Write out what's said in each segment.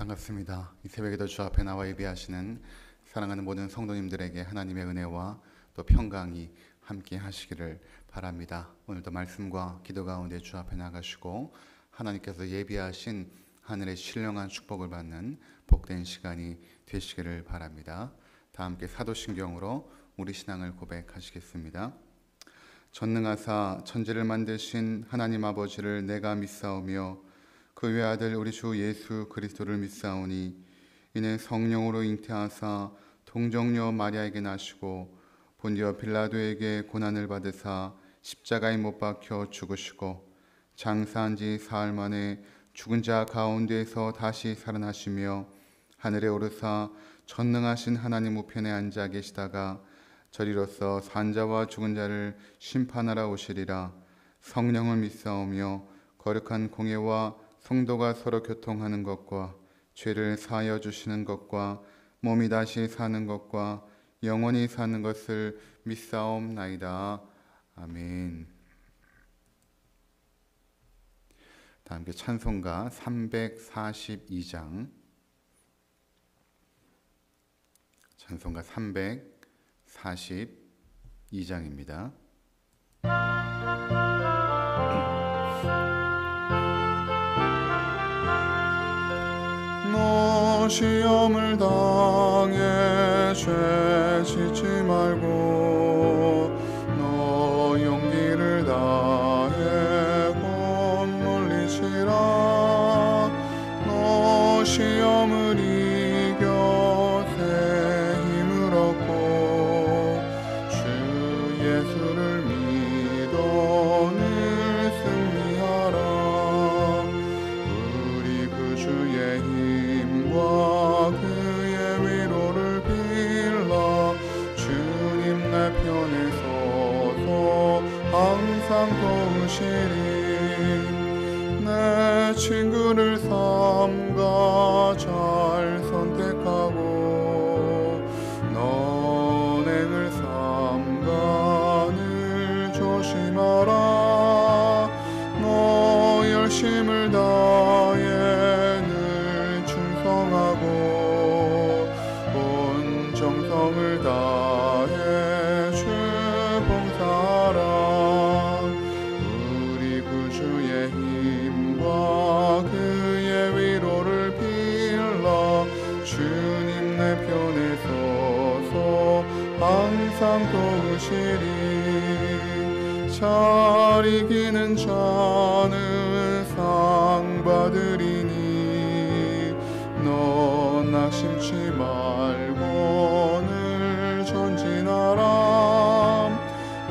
반갑습니다. 이 새벽에도 주 앞에 나와 예배하시는 사랑하는 모든 성도님들에게 하나님의 은혜와 또 평강이 함께 하시기를 바랍니다. 오늘도 말씀과 기도 가운데 주 앞에 나가시고 하나님께서 예비하신 하늘의 신령한 축복을 받는 복된 시간이 되시기를 바랍니다. 다 함께 사도신경으로 우리 신앙을 고백하시겠습니다. 전능하사 천지를 만드신 하나님 아버지를 내가 믿사오며 그 외아들 우리 주 예수 그리스도를 믿사오니 이는 성령으로 잉태하사 동정녀 마리아에게 나시고 본디오 빌라도에게 고난을 받으사 십자가에 못 박혀 죽으시고 장사한 지 사흘 만에 죽은 자 가운데에서 다시 살아나시며 하늘에 오르사 전능하신 하나님 우편에 앉아 계시다가 저리로서 산자와 죽은 자를 심판하러 오시리라. 성령을 믿사오며 거룩한 공예와 성도가 서로 교통하는 것과 죄를 사하여 주시는 것과 몸이 다시 사는 것과 영원히 사는 것을 믿사옵나이다. 아멘. 다 함께 찬송가 342장 찬송가 342장입니다. 너 시험을 당해 죄 짓지 말고 너 용기를 다해 곧 물리치라. 너 시험을 이겨 새 힘을 얻고 주 예수를 믿어 늘 승리하라. 우리 그 주의 힘과 그의 위로를 빌라. 주님 내 편에 서서 항상 도우시리. 내 친구를 삼가 잘 선택하고 너행을 삼가 늘 조심하라. 너 열심을 다해 늘 충성하고 온 정성을 다해 주 봉사하라. 우리 구주의 힘과 그의 위로를 빌라. 주님 내 편에 서서 항상 도우시리. 잘 이기는 자는 상 받으리니 너 낙심치 말고 늘 전진하라.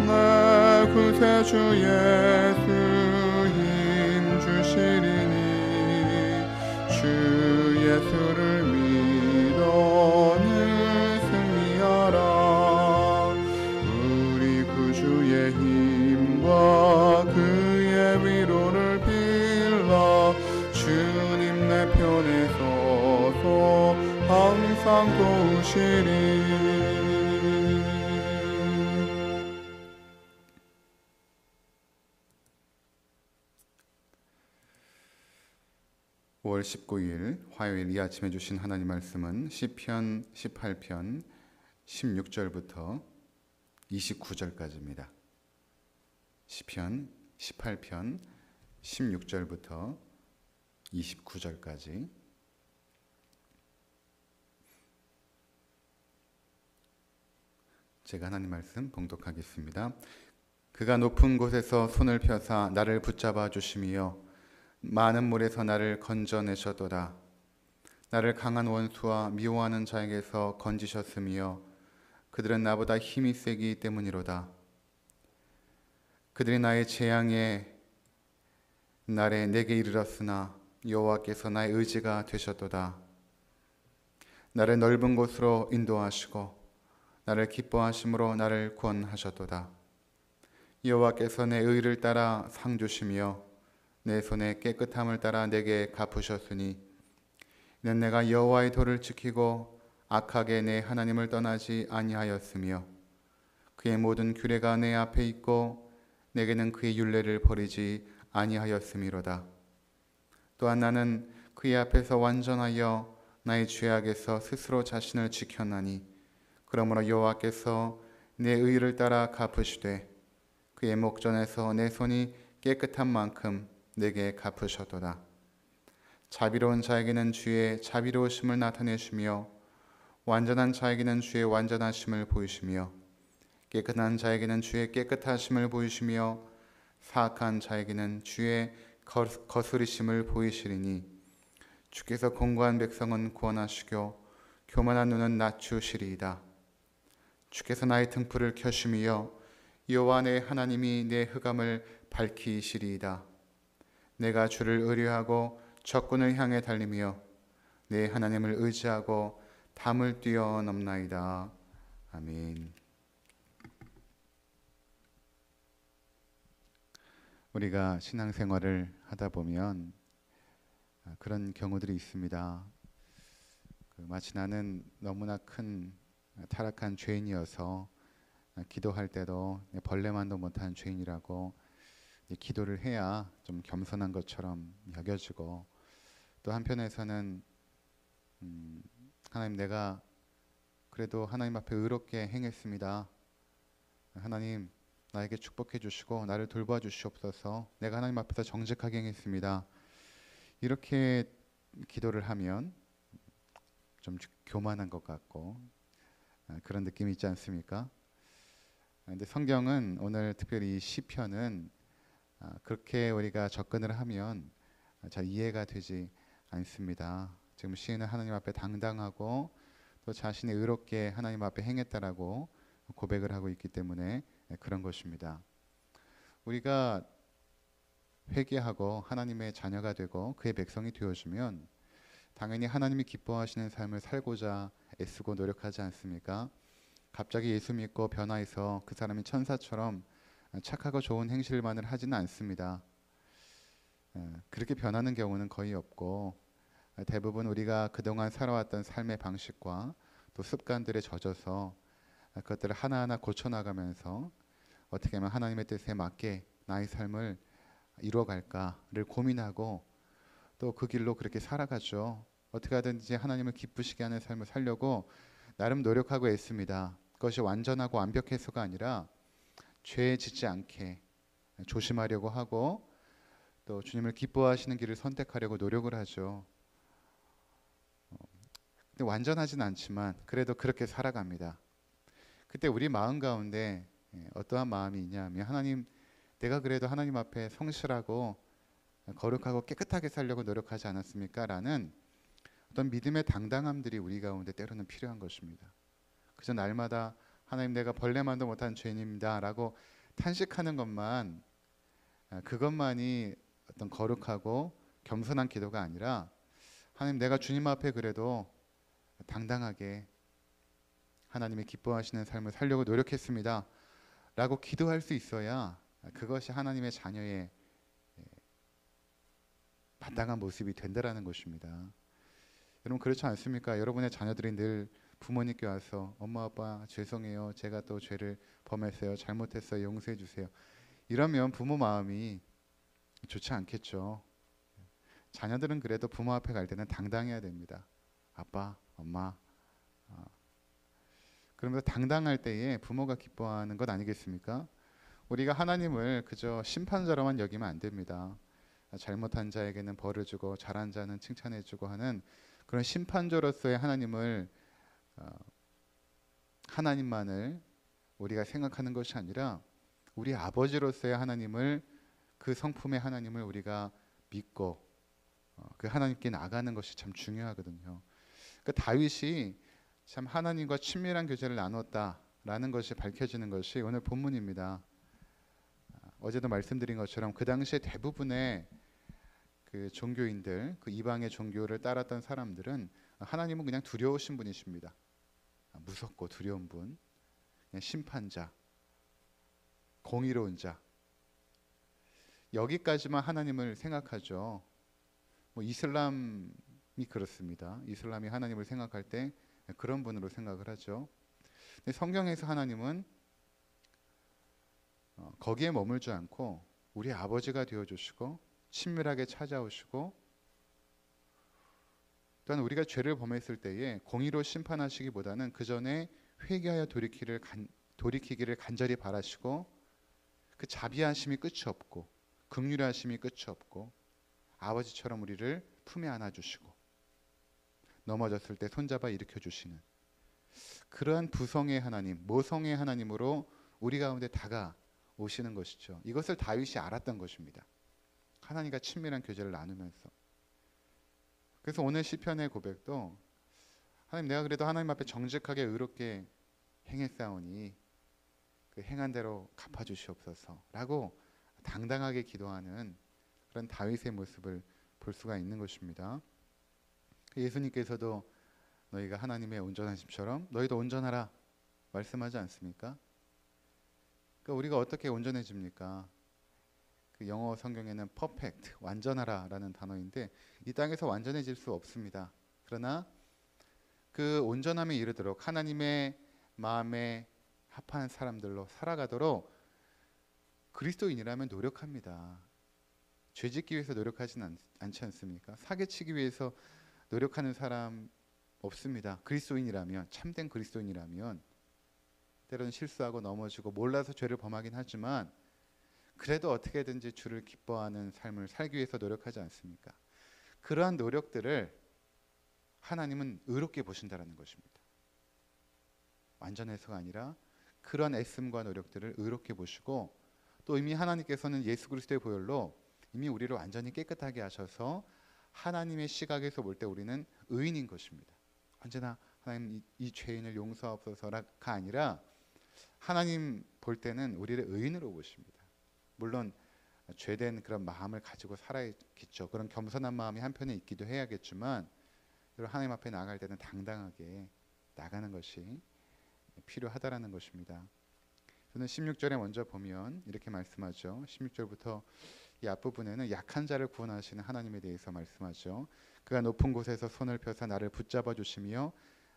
내 구세주 예수 힘 주시리니 주 예수를 믿어 늘 승리하라. 우리 구주의 힘과 그의 위로를 빌라. 주님 내 편에 서서 항상 도우시리. 5월 19일 화요일 이 아침에 주신 하나님 말씀은 시편 18편 16절부터 29절까지입니다. 시편 18편 16절부터 29절까지 제가 하나님 말씀 봉독하겠습니다. 그가 높은 곳에서 손을 펴사 나를 붙잡아 주시며 많은 물에서 나를 건져내셨도다. 나를 강한 원수와 미워하는 자에게서 건지셨으며 그들은 나보다 힘이 세기 때문이로다. 그들이 나의 재앙의 날에 내게 이르렀으나 여호와께서 나의 의지가 되셨도다. 나를 넓은 곳으로 인도하시고 나를 기뻐하심으로 나를 구원하셨도다. 여호와께서 내 의를 따라 상 주시며 내 손의 깨끗함을 따라 내게 갚으셨으니 이는 내가 여호와의 도를 지키고 악하게 내 하나님을 떠나지 아니하였으며 그의 모든 규례가 내 앞에 있고 내게는 그의 율례를 버리지 아니하였음이로다. 또한 나는 그의 앞에서 완전하여 나의 죄악에서 스스로 자신을 지켰나니 그러므로 여호와께서 내 의를 따라 갚으시되 그의 목전에서 내 손이 깨끗한 만큼 내게 갚으셨도다. 자비로운 자에게는 주의 자비로우심을 나타내시며 완전한 자에게는 주의 완전하심을 보이시며 깨끗한 자에게는 주의 깨끗하심을 보이시며 사악한 자에게는 주의 거스리심을 보이시리니 주께서 공고한 백성은 구원하시고 교만한 눈은 낮추시리이다. 주께서 나의 등불을 켜심이여 여호와 내 하나님이 내 흑암을 밝히시리이다. 내가 주를 의뢰하고 적군을 향해 달리며 내 하나님을 의지하고 담을 뛰어넘나이다. 아멘. 우리가 신앙생활을 하다 보면 그런 경우들이 있습니다. 마치 나는 너무나 큰 타락한 죄인이어서 기도할 때도 벌레만도 못한 죄인이라고 기도를 해야 좀 겸손한 것처럼 여겨지고, 또 한편에서는 하나님, 내가 그래도 하나님 앞에 의롭게 행했습니다. 하나님, 나에게 축복해 주시고 나를 돌봐 주시옵소서. 내가 하나님 앞에서 정직하게 행했습니다. 이렇게 기도를 하면 좀 교만한 것 같고 그런 느낌이 있지 않습니까? 근데 성경은 오늘 특별히 이 시편은 그렇게 우리가 접근을 하면 잘 이해가 되지 않습니다. 지금 시인은 하나님 앞에 당당하고 또 자신이 의롭게 하나님 앞에 행했다라고 고백을 하고 있기 때문에 그런 것입니다. 우리가 회개하고 하나님의 자녀가 되고 그의 백성이 되어주면 당연히 하나님이 기뻐하시는 삶을 살고자 애쓰고 노력하지 않습니까? 갑자기 예수 믿고 변화해서 그 사람이 천사처럼 착하고 좋은 행실만을 하지는 않습니다. 그렇게 변하는 경우는 거의 없고, 대부분 우리가 그동안 살아왔던 삶의 방식과 또 습관들에 젖어서 그것들을 하나하나 고쳐나가면서 어떻게 하면 하나님의 뜻에 맞게 나의 삶을 이루어갈까를 고민하고 또 그 길로 그렇게 살아가죠. 어떻게 하든지 하나님을 기쁘시게 하는 삶을 살려고 나름 노력하고 애씁니다. 그것이 완전하고 완벽해서가 아니라 죄 짓지 않게 조심하려고 하고 또 주님을 기뻐하시는 길을 선택하려고 노력을 하죠. 근데 완전하진 않지만 그래도 그렇게 살아갑니다. 그때 우리 마음 가운데 어떠한 마음이 있냐면, 하나님, 내가 그래도 하나님 앞에 성실하고 거룩하고 깨끗하게 살려고 노력하지 않았습니까? 라는 어떤 믿음의 당당함들이 우리 가운데 때로는 필요한 것입니다. 그저 날마다 하나님, 내가 벌레만도 못한 죄인입니다 라고 탄식하는 것만, 그것만이 어떤 거룩하고 겸손한 기도가 아니라, 하나님, 내가 주님 앞에 그래도 당당하게 하나님이 기뻐하시는 삶을 살려고 노력했습니다 라고 기도할 수 있어야 그것이 하나님의 자녀의 마땅한 모습이 된다라는 것입니다. 여러분, 그렇지 않습니까? 여러분의 자녀들이 늘 부모님께 와서 엄마 아빠 죄송해요, 제가 또 죄를 범했어요, 잘못했어요, 용서해 주세요, 이러면 부모 마음이 좋지 않겠죠. 자녀들은 그래도 부모 앞에 갈 때는 당당해야 됩니다. 아빠, 엄마. 그러면서 당당할 때에 부모가 기뻐하는 것 아니겠습니까? 우리가 하나님을 그저 심판자로만 여기면 안 됩니다. 잘못한 자에게는 벌을 주고 잘한 자는 칭찬해 주고 하는 그런 심판자로서의 하나님만을 우리가 생각하는 것이 아니라 우리 아버지로서의 하나님을, 그 성품의 하나님을 우리가 믿고 그 하나님께 나가는 것이 참 중요하거든요. 그 다윗이 참 하나님과 친밀한 교제를 나눴다라는 것이 밝혀지는 것이 오늘 본문입니다. 어제도 말씀드린 것처럼 그 당시에 대부분의 그 종교인들, 그 이방의 종교를 따랐던 사람들은 하나님은 그냥 두려우신 분이십니다. 무섭고 두려운 분, 그냥 심판자, 공의로운 자, 여기까지만 하나님을 생각하죠. 뭐 이슬람이 그렇습니다. 이슬람이 하나님을 생각할 때 그런 분으로 생각을 하죠. 근데 성경에서 하나님은 거기에 머물지 않고 우리 아버지가 되어주시고 친밀하게 찾아오시고 또한 우리가 죄를 범했을 때에 공의로 심판하시기보다는 그 전에 회개하여 돌이키기를 간절히 바라시고 그 자비하심이 끝이 없고 긍휼하심이 끝이 없고 아버지처럼 우리를 품에 안아주시고 넘어졌을 때 손잡아 일으켜주시는 그러한 부성의 하나님, 모성의 하나님으로 우리 가운데 다가오시는 것이죠. 이것을 다윗이 알았던 것입니다. 하나님과 친밀한 교제를 나누면서. 그래서 오늘 시편의 고백도 하나님, 내가 그래도 하나님 앞에 정직하게 의롭게 행했사오니 그 행한 대로 갚아주시옵소서라고 당당하게 기도하는 그런 다윗의 모습을 볼 수가 있는 것입니다. 예수님께서도 너희가 하나님의 온전하심처럼 너희도 온전하라 말씀하지 않습니까? 그러니까 우리가 어떻게 온전해집니까? 그 영어 성경에는 perfect, 완전하라라는 단어인데 이 땅에서 완전해질 수 없습니다. 그러나 그 온전함에 이르도록 하나님의 마음에 합한 사람들로 살아가도록 그리스도인이라면 노력합니다. 죄짓기 위해서 노력하지는 않지 않습니까? 사기치기 위해서 노력하는 사람 없습니다. 그리스도인이라면, 참된 그리스도인이라면 때로는 실수하고 넘어지고 몰라서 죄를 범하긴 하지만 그래도 어떻게든지 주를 기뻐하는 삶을 살기 위해서 노력하지 않습니까? 그러한 노력들을 하나님은 의롭게 보신다는 것입니다. 완전해서가 아니라 그런 애씀과 노력들을 의롭게 보시고 또 이미 하나님께서는 예수 그리스도의 보혈로 이미 우리를 완전히 깨끗하게 하셔서 하나님의 시각에서 볼 때 우리는 의인인 것입니다. 언제나 하나님 이 죄인을 용서하옵소서가 아니라 하나님 볼 때는 우리를 의인으로 보십니다. 물론 죄된 그런 마음을 가지고 살아야겠죠. 그런 겸손한 마음이 한편에 있기도 해야겠지만 하나님 앞에 나갈 때는 당당하게 나가는 것이 필요하다라는 것입니다. 저는 16절에 먼저 보면 이렇게 말씀하죠. 16절부터 이 앞부분에는 약한 자를 구원하시는 하나님에 대해서 말씀하죠. 그가 높은 곳에서 손을 펴사 나를 붙잡아 주시며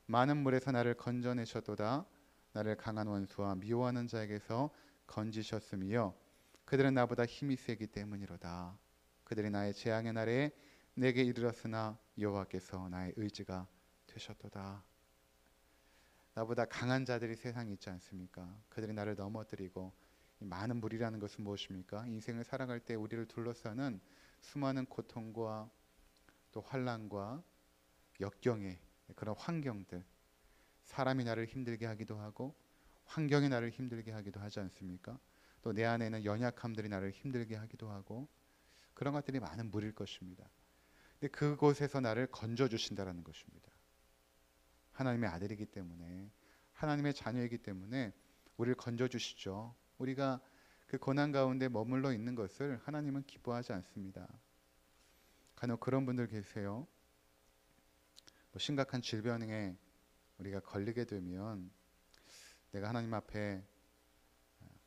많은 물에서 나를 건져내셨도다. 나를 강한 원수와 미워하는 자에게서 건지셨으며 그들은 나보다 힘이 세기 때문이로다. 그들이 나의 재앙의 날에 내게 이르렀으나 여호와께서 나의 의지가 되셨도다. 나보다 강한 자들이 세상에 있지 않습니까? 그들이 나를 넘어뜨리고 많은 물이라는 것은 무엇입니까? 인생을 살아갈 때 우리를 둘러싸는 수많은 고통과 또 환난과 역경의 그런 환경들, 사람이 나를 힘들게 하기도 하고 환경이 나를 힘들게 하기도 하지 않습니까? 또 내 안에는 연약함들이 나를 힘들게 하기도 하고 그런 것들이 많은 물일 것입니다. 근데 그곳에서 나를 건져주신다는 것입니다. 하나님의 아들이기 때문에, 하나님의 자녀이기 때문에 우리를 건져주시죠. 우리가 그 고난 가운데 머물러 있는 것을 하나님은 기뻐하지 않습니다. 간혹 그런 분들 계세요. 심각한 질병에 우리가 걸리게 되면 내가 하나님 앞에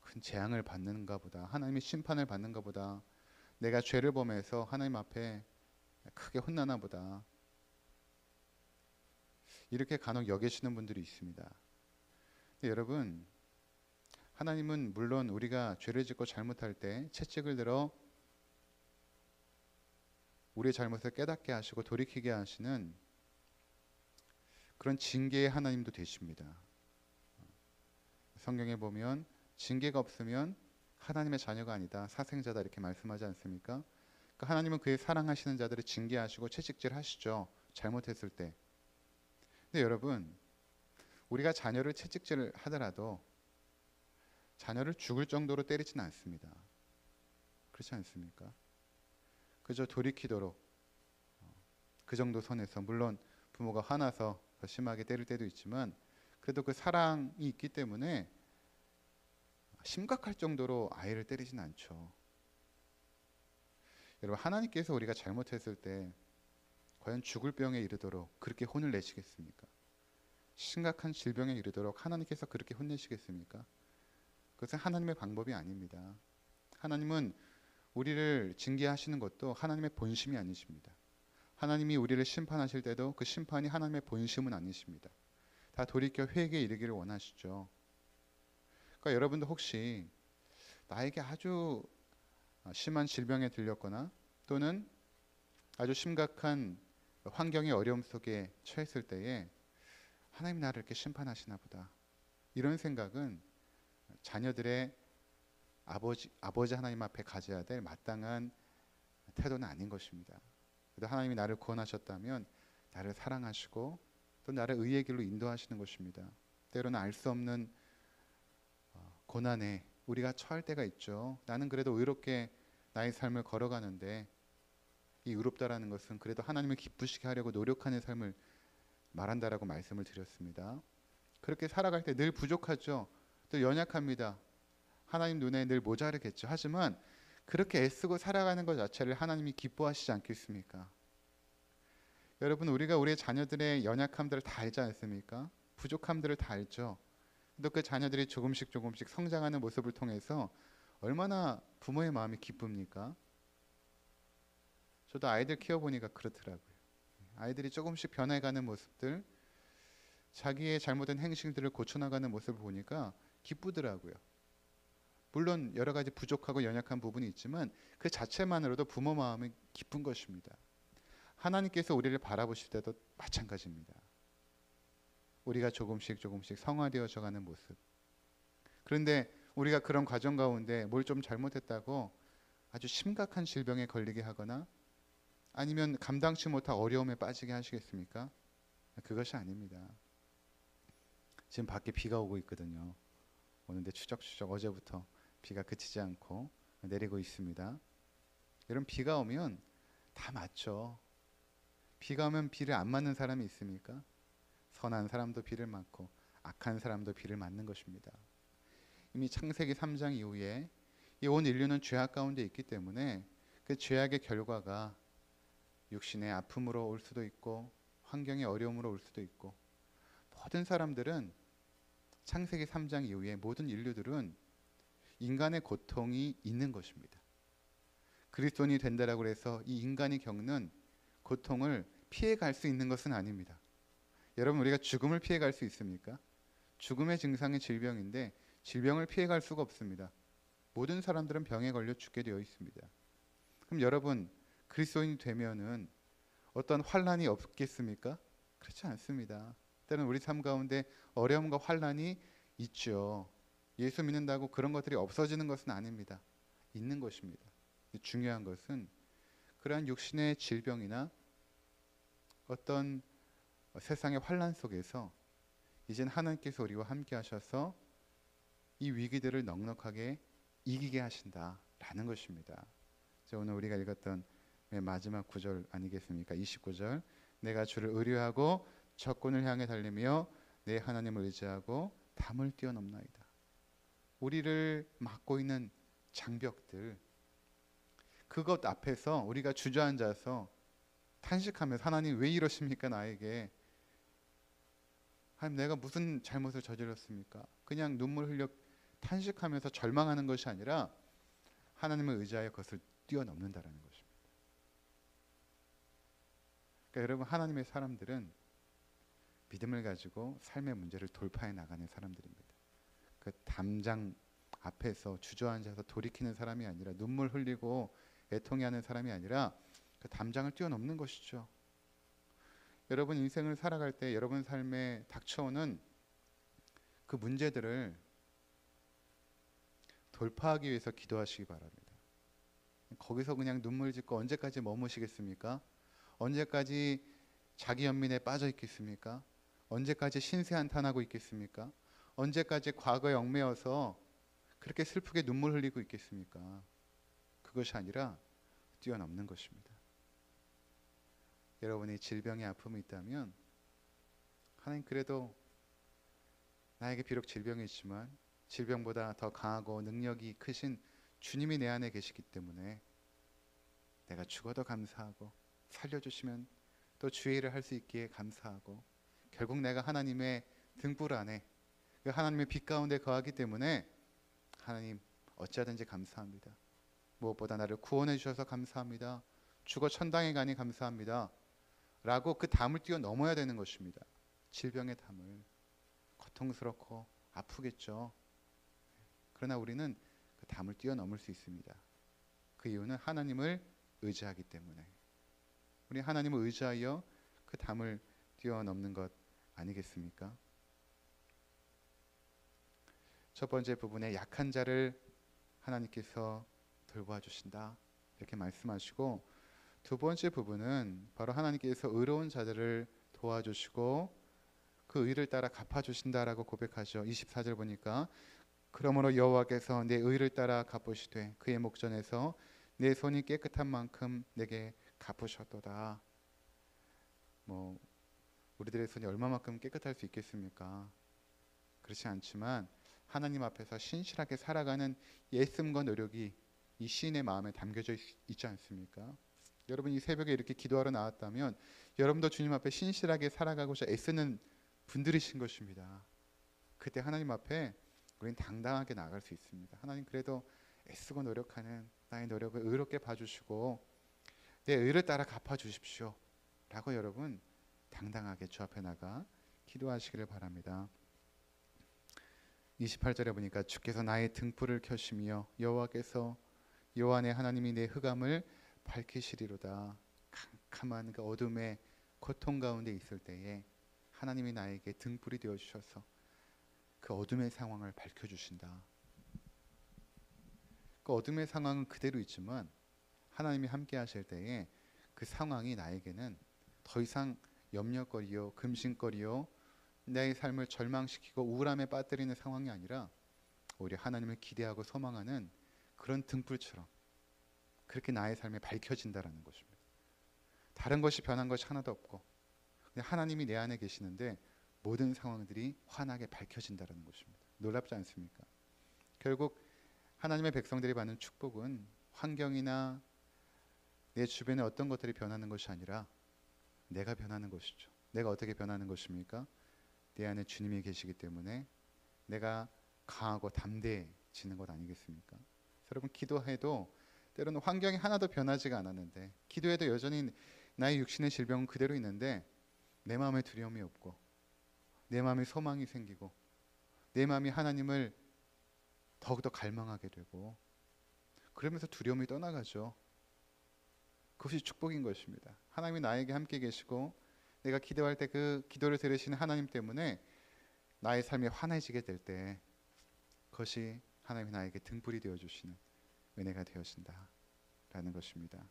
큰 재앙을 받는가 보다, 하나님의 심판을 받는가 보다, 내가 죄를 범해서 하나님 앞에 크게 혼나나 보다, 이렇게 간혹 여기시는 분들이 있습니다. 근데 여러분, 하나님은 물론 우리가 죄를 짓고 잘못할 때 채찍을 들어 우리의 잘못을 깨닫게 하시고 돌이키게 하시는 그런 징계의 하나님도 되십니다. 성경에 보면 징계가 없으면 하나님의 자녀가 아니다, 사생자다 이렇게 말씀하지 않습니까? 그러니까 하나님은 그의 사랑하시는 자들을 징계하시고 채찍질 하시죠. 잘못했을 때. 근데 여러분, 우리가 자녀를 채찍질 하더라도 자녀를 죽을 정도로 때리지는 않습니다. 그렇지 않습니까? 그저 돌이키도록 그 정도 선에서, 물론 부모가 화나서 더 심하게 때릴 때도 있지만 그래도 그 사랑이 있기 때문에 심각할 정도로 아이를 때리지는 않죠. 여러분, 하나님께서 우리가 잘못했을 때 과연 죽을 병에 이르도록 그렇게 혼을 내시겠습니까? 심각한 질병에 이르도록 하나님께서 그렇게 혼내시겠습니까? 그것은 하나님의 방법이 아닙니다. 하나님은 우리를 징계하시는 것도 하나님의 본심이 아니십니다. 하나님이 우리를 심판하실 때도 그 심판이 하나님의 본심은 아니십니다. 다 돌이켜 회개에 이르기를 원하시죠. 그러니까 여러분도 혹시 나에게 아주 심한 질병에 들렸거나 또는 아주 심각한 환경의 어려움 속에 처했을 때에 하나님 나를 이렇게 심판하시나 보다, 이런 생각은 자녀들의 아버지 하나님 앞에 가져야 될 마땅한 태도는 아닌 것입니다. 그래도 하나님이 나를 구원하셨다면 나를 사랑하시고 또 나를 의의 길로 인도하시는 것입니다. 때로는 알 수 없는 고난에 우리가 처할 때가 있죠. 나는 그래도 의롭게 나의 삶을 걸어가는데, 이 의롭다라는 것은 그래도 하나님을 기쁘시게 하려고 노력하는 삶을 말한다라고 말씀을 드렸습니다. 그렇게 살아갈 때 늘 부족하죠. 또 연약합니다. 하나님 눈에 늘 모자르겠죠. 하지만 그렇게 애쓰고 살아가는 것 자체를 하나님이 기뻐하시지 않겠습니까? 여러분, 우리가 우리의 자녀들의 연약함들을 다 알지 않습니까? 부족함들을 다 알죠. 또 그 자녀들이 조금씩 성장하는 모습을 통해서 얼마나 부모의 마음이 기쁩니까? 저도 아이들 키워보니까 그렇더라고요. 아이들이 조금씩 변해가는 모습들, 자기의 잘못된 행실들을 고쳐나가는 모습을 보니까 기쁘더라고요. 물론 여러 가지 부족하고 연약한 부분이 있지만 그 자체만으로도 부모 마음이 기쁜 것입니다. 하나님께서 우리를 바라보실 때도 마찬가지입니다. 우리가 조금씩 성화되어져 가는 모습. 그런데 우리가 그런 과정 가운데 뭘 좀 잘못했다고 아주 심각한 질병에 걸리게 하거나 아니면 감당치 못할 어려움에 빠지게 하시겠습니까? 그것이 아닙니다. 지금 밖에 비가 오고 있거든요. 오는데 추적추적 어제부터 비가 그치지 않고 내리고 있습니다. 여러분, 비가 오면 다 맞죠. 비가 오면 비를 안 맞는 사람이 있습니까? 선한 사람도 비를 맞고 악한 사람도 비를 맞는 것입니다. 이미 창세기 3장 이후에 이 온 인류는 죄악 가운데 있기 때문에 그 죄악의 결과가 육신의 아픔으로 올 수도 있고 환경의 어려움으로 올 수도 있고, 모든 사람들은 창세기 3장 이후에 모든 인류들은 인간의 고통이 있는 것입니다. 그리스도인이 된다라고 해서 이 인간이 겪는 고통을 피해갈 수 있는 것은 아닙니다. 여러분, 우리가 죽음을 피해갈 수 있습니까? 죽음의 증상이 질병인데 질병을 피해갈 수가 없습니다. 모든 사람들은 병에 걸려 죽게 되어 있습니다. 그럼 여러분, 그리스도인이 되면은 어떤 환난이 없겠습니까? 그렇지 않습니다. 때는 우리 삶 가운데 어려움과 환난이 있죠. 예수 믿는다고 그런 것들이 없어지는 것은 아닙니다. 있는 것입니다. 중요한 것은 그러한 육신의 질병이나 어떤 세상의 환난 속에서 이젠 하나님께서 우리와 함께 하셔서 이 위기들을 넉넉하게 이기게 하신다라는 것입니다. 오늘 우리가 읽었던 맨 마지막 구절 아니겠습니까? 29절. 내가 주를 의뢰하고 적군을 향해 달리며 내 하나님을 의지하고 담을 뛰어넘나이다. 우리를 막고 있는 장벽들, 그것 앞에서 우리가 주저앉아서 탄식하면서 하나님 왜 이러십니까 나에게? 하나님, 내가 무슨 잘못을 저질렀습니까? 그냥 눈물 흘려 탄식하면서 절망하는 것이 아니라 하나님을 의지하여 그것을 뛰어넘는다라는 것입니다. 그러니까 여러분, 하나님의 사람들은 믿음을 가지고 삶의 문제를 돌파해 나가는 사람들입니다. 그 담장 앞에서 주저앉아서 돌이키는 사람이 아니라, 눈물 흘리고 애통해하는 사람이 아니라 그 담장을 뛰어넘는 것이죠. 여러분 인생을 살아갈 때 여러분 삶에 닥쳐오는 그 문제들을 돌파하기 위해서 기도하시기 바랍니다. 거기서 그냥 눈물 짓고 언제까지 머무시겠습니까? 언제까지 자기 연민에 빠져 있겠습니까? 언제까지 신세 한탄하고 있겠습니까? 언제까지 과거에 얽매여서 그렇게 슬프게 눈물 흘리고 있겠습니까? 그것이 아니라 뛰어넘는 것입니다. 여러분이 질병의 아픔이 있다면 하나님, 그래도 나에게 비록 질병이 있지만 질병보다 더 강하고 능력이 크신 주님이 내 안에 계시기 때문에 내가 죽어도 감사하고 살려주시면 또 주의 일을 할 수 있기에 감사하고, 결국 내가 하나님의 등불 안에 그 하나님의 빛 가운데 거하기 때문에 하나님 어찌하든지 감사합니다. 무엇보다 나를 구원해 주셔서 감사합니다. 죽어 천당에 가니 감사합니다. 라고 그 담을 뛰어넘어야 되는 것입니다. 질병의 담을. 고통스럽고 아프겠죠. 그러나 우리는 그 담을 뛰어넘을 수 있습니다. 그 이유는 하나님을 의지하기 때문에. 우리 하나님을 의지하여 그 담을 뛰어넘는 것 아니겠습니까? 첫 번째 부분에 약한 자를 하나님께서 돌봐 주신다 이렇게 말씀하시고, 두 번째 부분은 바로 하나님께서 의로운 자들을 도와주시고 그 의를 따라 갚아주신다라고 고백하죠. 24절 보니까 그러므로 여호와께서 내 의를 따라 갚으시되 그의 목전에서 내 손이 깨끗한 만큼 내게 갚으셨도다. 뭐 우리들의 손이 얼마만큼 깨끗할 수 있겠습니까? 그렇지 않지만 하나님 앞에서 신실하게 살아가는 예씀과 노력이 이 시인의 마음에 담겨져 있지 않습니까? 여러분 이 새벽에 이렇게 기도하러 나왔다면 여러분도 주님 앞에 신실하게 살아가고자 애쓰는 분들이신 것입니다. 그때 하나님 앞에 우리는 당당하게 나아갈 수 있습니다. 하나님 그래도 애쓰고 노력하는 나의 노력을 의롭게 봐주시고 내 의를 따라 갚아주십시오 라고 여러분 당당하게 주 앞에 나가 기도하시기를 바랍니다. 28절에 보니까 주께서 나의 등불을 켜시며 여호와께서 여호와 내 하나님이 내 흑암을 밝히시리로다. 캄캄한 그 어둠의 고통 가운데 있을 때에 하나님이 나에게 등불이 되어 주셔서 그 어둠의 상황을 밝혀주신다. 그 어둠의 상황은 그대로 있지만 하나님이 함께 하실 때에 그 상황이 나에게는 더 이상 염려거리요 금신거리요 내 삶을 절망시키고 우울함에 빠뜨리는 상황이 아니라 오히려 하나님을 기대하고 소망하는 그런 등불처럼 그렇게 나의 삶이 밝혀진다라는 것입니다. 다른 것이 변한 것이 하나도 없고 그냥 하나님이 내 안에 계시는데 모든 상황들이 환하게 밝혀진다라는 것입니다. 놀랍지 않습니까? 결국 하나님의 백성들이 받는 축복은 환경이나 내 주변에 어떤 것들이 변하는 것이 아니라 내가 변하는 것이죠. 내가 어떻게 변하는 것입니까? 내 안에 주님이 계시기 때문에 내가 강하고 담대해지는 것 아니겠습니까? 여러분 기도해도 때로는 환경이 하나도 변하지가 않았는데, 기도해도 여전히 나의 육신의 질병은 그대로 있는데 내 마음에 두려움이 없고 내 마음에 소망이 생기고 내 마음이 하나님을 더욱더 갈망하게 되고 그러면서 두려움이 떠나가죠. 그것이 축복인 것입니다. 하나님이 나에게 함께 계시고 내가 기도할 때 그 기도를 들으시는 하나님 때문에 나의 삶이 환해지게 될 때 그것이 하나님이 나에게 등불이 되어주시는 은혜가 되어진다라는 것입니다.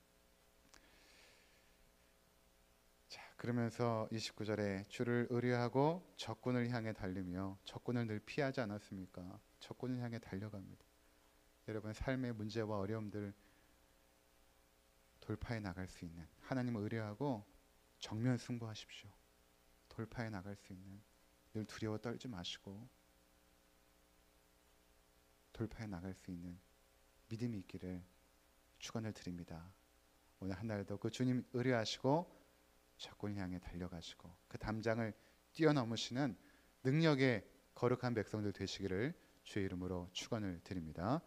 자, 그러면서 29절에 주를 의뢰하고 적군을 향해 달리며, 적군을 늘 피하지 않았습니까? 적군을 향해 달려갑니다. 여러분 삶의 문제와 어려움들 돌파해 나갈 수 있는 하나님을 의뢰하고 정면 승부하십시오. 돌파해 나갈 수 있는, 늘 두려워 떨지 마시고 돌파해 나갈 수 있는 믿음이 있기를 축원을 드립니다. 오늘 한 날도 그 주님 의뢰하시고 적군을 향해 달려가시고 그 담장을 뛰어넘으시는 능력의 거룩한 백성들 되시기를 주의 이름으로 축원을 드립니다.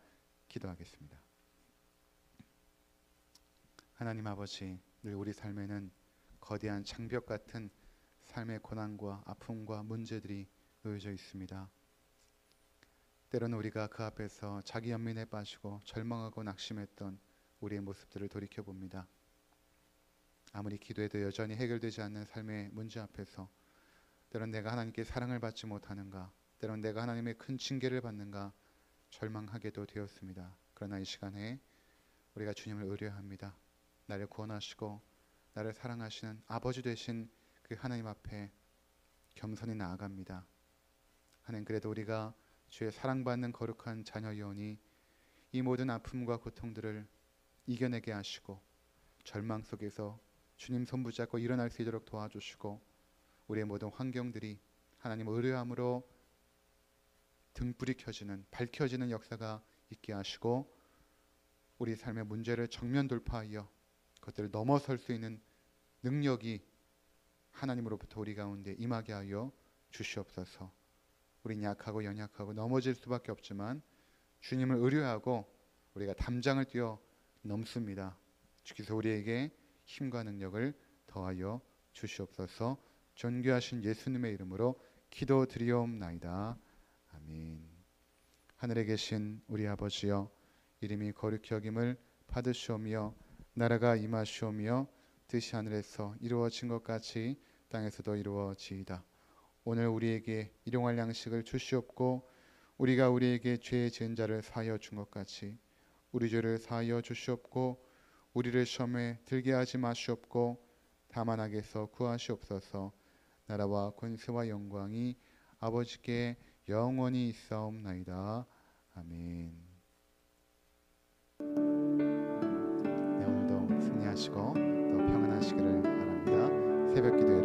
기도하겠습니다. 하나님 아버지, 늘 우리 삶에는 거대한 장벽 같은 삶의 고난과 아픔과 문제들이 놓여져 있습니다. 때로는 우리가 그 앞에서 자기 연민에 빠지고 절망하고 낙심했던 우리의 모습들을 돌이켜봅니다. 아무리 기도해도 여전히 해결되지 않는 삶의 문제 앞에서 때로는 내가 하나님께 사랑을 받지 못하는가, 때로는 내가 하나님의 큰 징계를 받는가 절망하게도 되었습니다. 그러나 이 시간에 우리가 주님을 의뢰합니다. 나를 구원하시고 나를 사랑하시는 아버지 되신 그 하나님 앞에 겸손히 나아갑니다. 하나님, 그래도 우리가 주의 사랑받는 거룩한 자녀이오니 이 모든 아픔과 고통들을 이겨내게 하시고 절망 속에서 주님 손 붙잡고 일어날 수 있도록 도와주시고 우리의 모든 환경들이 하나님 의뢰함으로 등불이 켜지는, 밝혀지는 역사가 있게 하시고 우리 삶의 문제를 정면 돌파하여 그것들을 넘어설 수 있는 능력이 하나님으로부터 우리 가운데 임하게 하여 주시옵소서. 우린 약하고 연약하고 넘어질 수밖에 없지만 주님을 의뢰하고 우리가 담장을 뛰어 넘습니다. 주께서 우리에게 힘과 능력을 더하여 주시옵소서. 존귀하신 예수님의 이름으로 기도드리옵나이다. 아멘. 하늘에 계신 우리 아버지여, 이름이 거룩히 여김을 받으시오며 나라가 임하시오며 뜻이 하늘에서 이루어진 것 같이 땅에서도 이루어지이다. 오늘 우리에게 일용할 양식을 주시옵고 우리가 우리에게 죄 지은 자를 사하여 준 것 같이 우리 죄를 사하여 주시옵고 우리를 시험에 들게 하지 마시옵고 다만 악에서 구하시옵소서. 나라와 권세와 영광이 아버지께 영원히 있사옵나이다. 아멘. 네, 오늘도 승리하시고 또 평안하시기를 바랍니다. 새벽 기도에